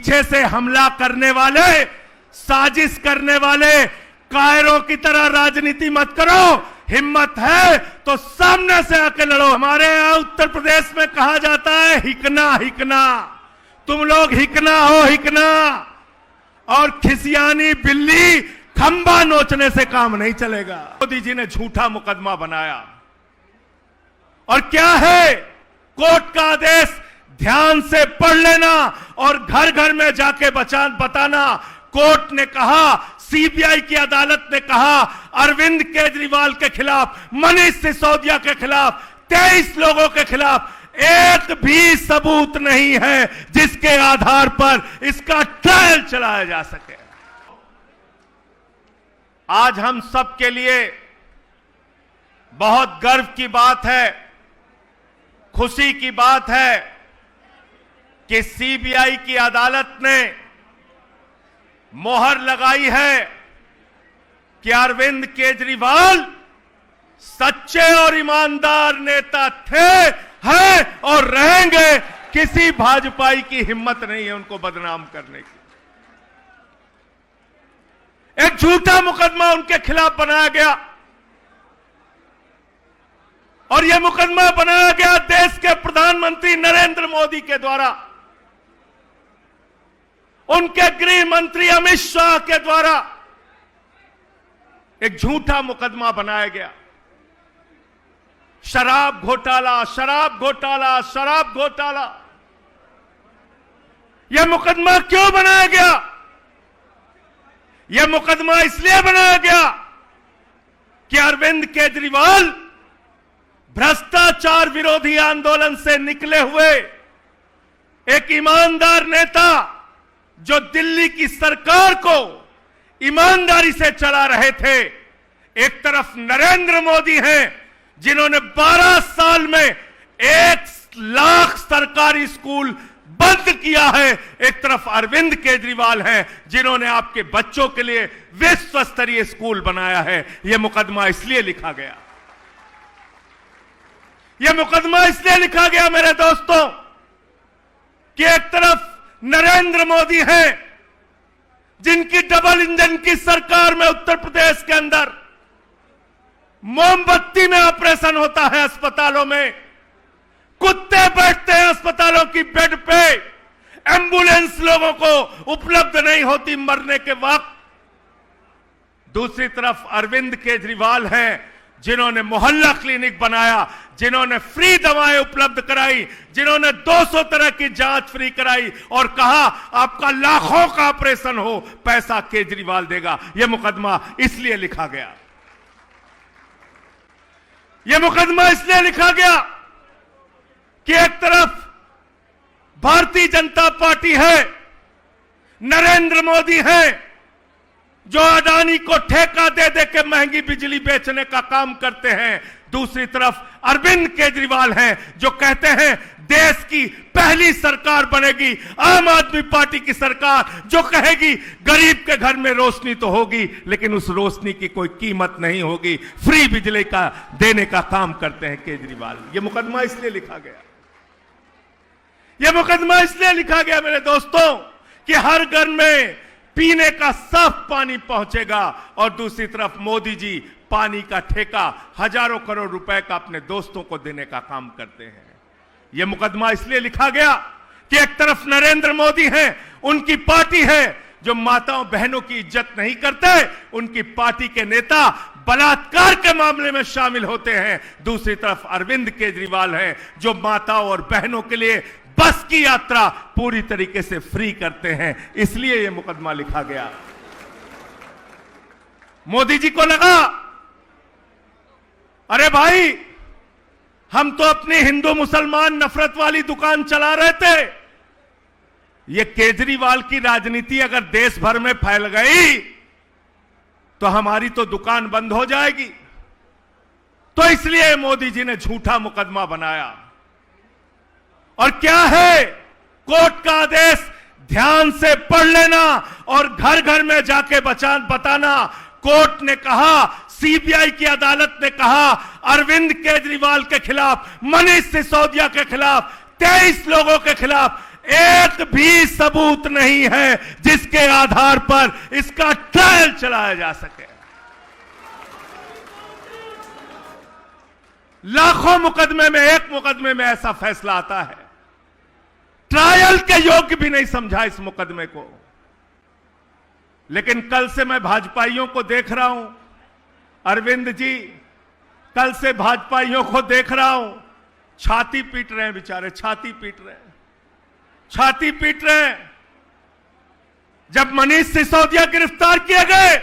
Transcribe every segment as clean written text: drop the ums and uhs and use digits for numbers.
पीछे से हमला करने वाले, साजिश करने वाले कायरों की तरह राजनीति मत करो। हिम्मत है तो सामने से आके लड़ो। हमारे यहां उत्तर प्रदेश में कहा जाता है हिकना हिकना। तुम लोग हिकना हो, हिकना। और खिसियानी बिल्ली खंबा नोचने से काम नहीं चलेगा। मोदी जी ने झूठा मुकदमा बनाया और क्या है, कोर्ट का आदेश ध्यान से पढ़ लेना और घर घर में जाके बताना। कोर्ट ने कहा, सीबीआई की अदालत ने कहा, अरविंद केजरीवाल के खिलाफ, मनीष सिसोदिया के खिलाफ, 23 लोगों के खिलाफ एक भी सबूत नहीं है जिसके आधार पर इसका ट्रायल चलाया जा सके। आज हम सब के लिए बहुत गर्व की बात है, खुशी की बात है कि सीबीआई की अदालत ने मोहर लगाई है कि अरविंद केजरीवाल सच्चे और ईमानदार नेता थे, हैं और रहेंगे। किसी भाजपाई की हिम्मत नहीं है उनको बदनाम करने की। एक झूठा मुकदमा उनके खिलाफ बनाया गया और यह मुकदमा बनाया गया देश के प्रधानमंत्री नरेंद्र मोदी के द्वारा, उनके गृह मंत्री अमित शाह के द्वारा एक झूठा मुकदमा बनाया गया। शराब घोटाला, शराब घोटाला, शराब घोटाला। यह मुकदमा क्यों बनाया गया? यह मुकदमा इसलिए बनाया गया कि अरविंद केजरीवाल भ्रष्टाचार विरोधी आंदोलन से निकले हुए एक ईमानदार नेता, जो दिल्ली की सरकार को ईमानदारी से चला रहे थे। एक तरफ नरेंद्र मोदी हैं जिन्होंने 12 साल में 1 लाख सरकारी स्कूल बंद किया है। एक तरफ अरविंद केजरीवाल हैं जिन्होंने आपके बच्चों के लिए विश्व स्तरीय स्कूल बनाया है। यह मुकदमा इसलिए लिखा गया, यह मुकदमा इसलिए लिखा गया मेरे दोस्तों कि एक तरफ नरेंद्र मोदी हैं जिनकी डबल इंजन की सरकार में उत्तर प्रदेश के अंदर मोमबत्ती में ऑपरेशन होता है, अस्पतालों में कुत्ते बैठते हैं अस्पतालों की बेड पे, एम्बुलेंस लोगों को उपलब्ध नहीं होती मरने के वक्त। दूसरी तरफ अरविंद केजरीवाल हैं जिन्होंने मोहल्ला क्लिनिक बनाया, जिन्होंने फ्री दवाएं उपलब्ध कराई, जिन्होंने 200 तरह की जांच फ्री कराई और कहा आपका लाखों का ऑपरेशन हो पैसा केजरीवाल देगा। यह मुकदमा इसलिए लिखा गया, यह मुकदमा इसलिए लिखा गया कि एक तरफ भारतीय जनता पार्टी है, नरेंद्र मोदी है जो अडानी को ठेका दे दे के महंगी बिजली बेचने का काम करते हैं। दूसरी तरफ अरविंद केजरीवाल हैं जो कहते हैं देश की पहली सरकार बनेगी आम आदमी पार्टी की सरकार, जो कहेगी गरीब के घर में रोशनी तो होगी लेकिन उस रोशनी की कोई कीमत नहीं होगी। फ्री बिजली का देने का काम करते हैं केजरीवाल। यह मुकदमा इसलिए लिखा गया, यह मुकदमा इसलिए लिखा गया मेरे दोस्तों कि हर घर में पीने का साफ पानी पहुंचेगा और दूसरी तरफ मोदी जी पानी का ठेका हजारों करोड़ रुपए का अपने दोस्तों को देने का काम करते हैं। यह मुकदमा इसलिए लिखा गया कि एक तरफ नरेंद्र मोदी हैं, उनकी पार्टी है जो माताओं बहनों की इज्जत नहीं करते, उनकी पार्टी के नेता बलात्कार के मामले में शामिल होते हैं। दूसरी तरफ अरविंद केजरीवाल हैं जो माताओं और बहनों के लिए बस की यात्रा पूरी तरीके से फ्री करते हैं। इसलिए यह मुकदमा लिखा गया। मोदी जी को लगा अरे भाई हम तो अपनी हिंदू मुसलमान नफरत वाली दुकान चला रहे थे, यह केजरीवाल की राजनीति अगर देश भर में फैल गई तो हमारी तो दुकान बंद हो जाएगी। तो इसलिए मोदी जी ने झूठा मुकदमा बनाया। और क्या है, कोर्ट का आदेश ध्यान से पढ़ लेना और घर घर में जाके बताना। कोर्ट ने कहा, सीबीआई की अदालत ने कहा, अरविंद केजरीवाल के खिलाफ, मनीष सिसोदिया के खिलाफ, 23 लोगों के खिलाफ एक भी सबूत नहीं है जिसके आधार पर इसका ट्रायल चलाया जा सके। लाखों मुकदमे में एक मुकदमे में ऐसा फैसला आता है, ट्रायल के योग्य भी नहीं समझा इस मुकदमे को। लेकिन कल से मैं भाजपाइयों को देख रहा हूं, अरविंद जी, कल से भाजपाइयों को देख रहा हूं, छाती पीट रहे हैं बेचारे, छाती पीट रहे हैं, छाती पीट रहे हैं। जब मनीष सिसोदिया गिरफ्तार किए गए,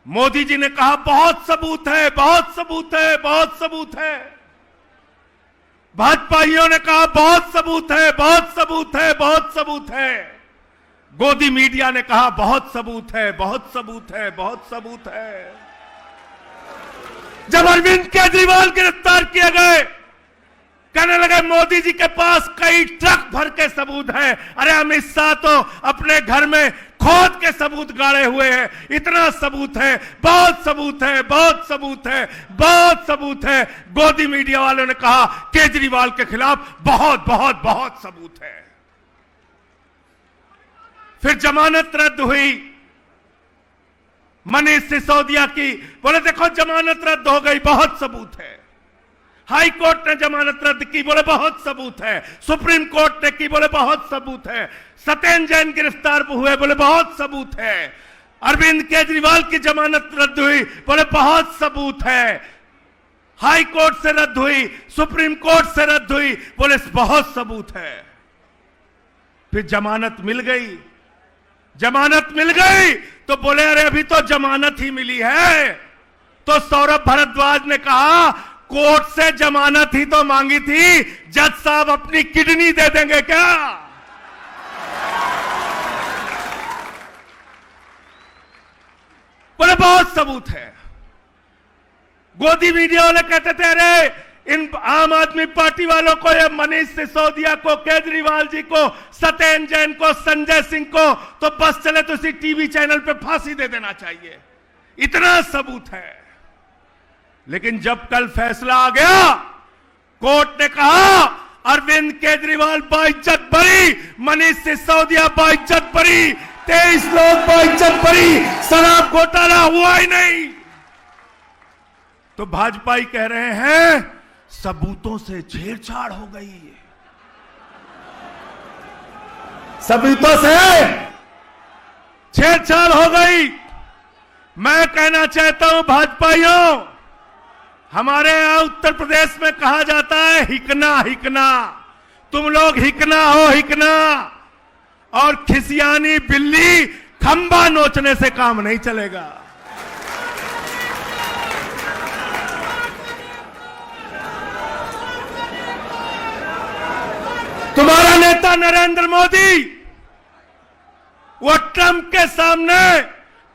मोदी जी ने कहा बहुत सबूत है, बहुत सबूत है, बहुत सबूत है। भाजपाइयों ने कहा बहुत सबूत है, बहुत सबूत है, बहुत सबूत है। गोदी मीडिया ने कहा बहुत सबूत है, बहुत सबूत है, बहुत सबूत है। जब अरविंद केजरीवाल गिरफ्तार किए गए, कहने लगे मोदी जी के पास कई ट्रक भर के सबूत हैं। अरे अमित शाह तो अपने घर में खोद के सबूत गाड़े हुए हैं, इतना सबूत है, बहुत सबूत है, बहुत सबूत है, बहुत सबूत है। गोदी मीडिया वालों ने कहा केजरीवाल के खिलाफ बहुत बहुत बहुत सबूत है। फिर जमानत रद्द हुई मनीष सिसोदिया की, बोले देखो जमानत रद्द हो गई, बहुत सबूत है। हाई कोर्ट ने जमानत रद्द की, बोले बहुत सबूत है। सुप्रीम कोर्ट ने की, बोले बहुत सबूत है। सत्येंद्र जैन गिरफ्तार हुए, बोले बहुत सबूत है। अरविंद केजरीवाल की जमानत रद्द हुई, बोले बहुत सबूत है। हाई कोर्ट से रद्द हुई, सुप्रीम कोर्ट से रद्द हुई, बोले बहुत सबूत है। फिर जमानत मिल गई, जमानत मिल गई तो बोले अरे अभी तो जमानत ही मिली है। तो सौरभ भारद्वाज ने कहा कोर्ट से जमानत ही तो मांगी थी, जज साहब अपनी किडनी दे देंगे क्या? बोले बहुत सबूत है। गोदी मीडिया वाले कहते थे अरे इन आम आदमी पार्टी वालों को, या मनीष सिसोदिया को, केजरीवाल जी को, सत्येंद्र जैन को, संजय सिंह को तो बस चले तो इसी टीवी चैनल पे फांसी दे देना चाहिए, इतना सबूत है। लेकिन जब कल फैसला आ गया, कोर्ट ने कहा अरविंद केजरीवाल बाइज्जत बरी, मनीष सिसोदिया बाइज्जत बरी, 23 लोग बाइज्जत बरी, शराब घोटाला हुआ ही नहीं। तो भाजपाई कह रहे हैं सबूतों से छेड़छाड़ हो गई है, सबूतों से छेड़छाड़ हो गई। मैं कहना चाहता हूं भाजपाइयों, हमारे यहां उत्तर प्रदेश में कहा जाता है हिकना हिकना, तुम लोग हिकना हो हिकना, और खिसियानी बिल्ली खंबा नोचने से काम नहीं चलेगा। तुम्हारा नेता नरेंद्र मोदी वो ट्रंप के सामने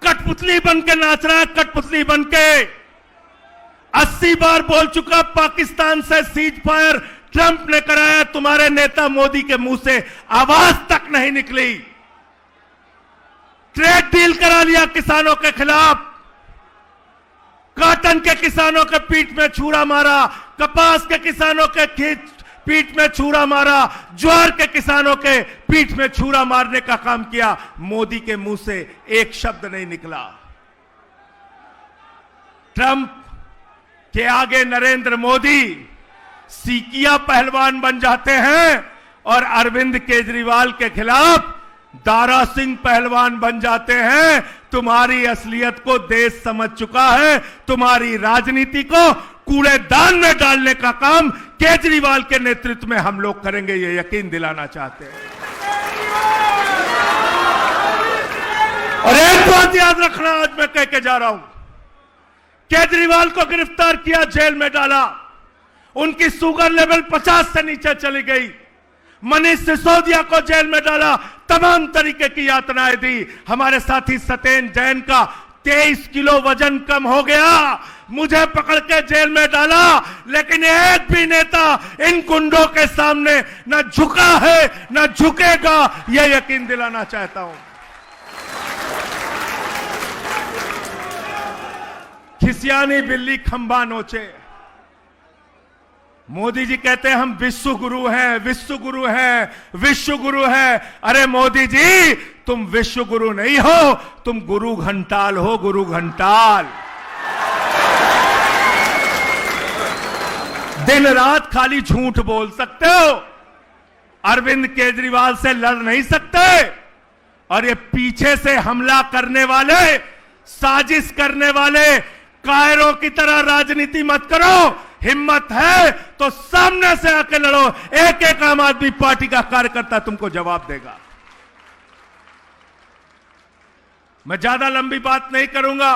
कठपुतली बन के नाच रहा है, कठपुतली बन के 80 बार बोल चुका पाकिस्तान से सीज फायर ट्रंप ने कराया, तुम्हारे नेता मोदी के मुंह से आवाज तक नहीं निकली। ट्रेड डील करा लिया किसानों के खिलाफ, कॉटन के किसानों के पीठ में छुरा मारा, कपास के किसानों के पीठ में छुरा मारा, ज्वार के किसानों के पीठ में छुरा मारने का काम किया। मोदी के मुंह से एक शब्द नहीं निकला। ट्रंप के आगे नरेंद्र मोदी सीकिया पहलवान बन जाते हैं और अरविंद केजरीवाल के खिलाफ दारा सिंह पहलवान बन जाते हैं। तुम्हारी असलियत को देश समझ चुका है, तुम्हारी राजनीति को कूड़ेदान में डालने का काम केजरीवाल के नेतृत्व में हम लोग करेंगे, ये यकीन दिलाना चाहते हैं। और एक बात याद रखना, आज मैं कह के जा रहा हूं, केजरीवाल को गिरफ्तार किया, जेल में डाला, उनकी शुगर लेवल 50 से नीचे चली गई। मनीष सिसोदिया को जेल में डाला, तमाम तरीके की यातनाएं दी। हमारे साथी सत्येंद्र जैन का 23 किलो वजन कम हो गया, मुझे पकड़ के जेल में डाला, लेकिन एक भी नेता इन गुंडों के सामने न झुका है न झुकेगा, यह यकीन दिलाना चाहता हूं। खिसियानी बिल्ली खंबा नोचे, मोदी जी कहते हैं हम विश्व गुरु हैं, विश्व गुरु हैं, विश्व गुरु हैं। अरे मोदी जी, तुम विश्व गुरु नहीं हो, तुम गुरु घंटाल हो, गुरु घंटाल। दिन रात खाली झूठ बोल सकते हो, अरविंद केजरीवाल से लड़ नहीं सकते। और ये पीछे से हमला करने वाले, साजिश करने वाले कायरों की तरह राजनीति मत करो। हिम्मत है तो सामने से आके लड़ो, एक एक आम आदमी पार्टी का कार्यकर्ता तुमको जवाब देगा। मैं ज्यादा लंबी बात नहीं करूंगा,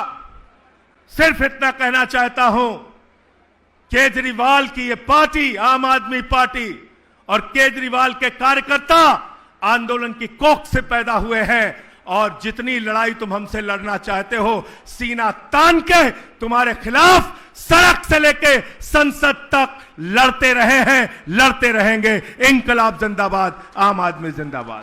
सिर्फ इतना कहना चाहता हूं, केजरीवाल की ये पार्टी, आम आदमी पार्टी और केजरीवाल के कार्यकर्ता आंदोलन की कोख से पैदा हुए हैं। और जितनी लड़ाई तुम हमसे लड़ना चाहते हो, सीना तान के तुम्हारे खिलाफ सड़क से लेके संसद तक लड़ते रहे हैं, लड़ते रहेंगे। इंकलाब जिंदाबाद, आम आदमी जिंदाबाद।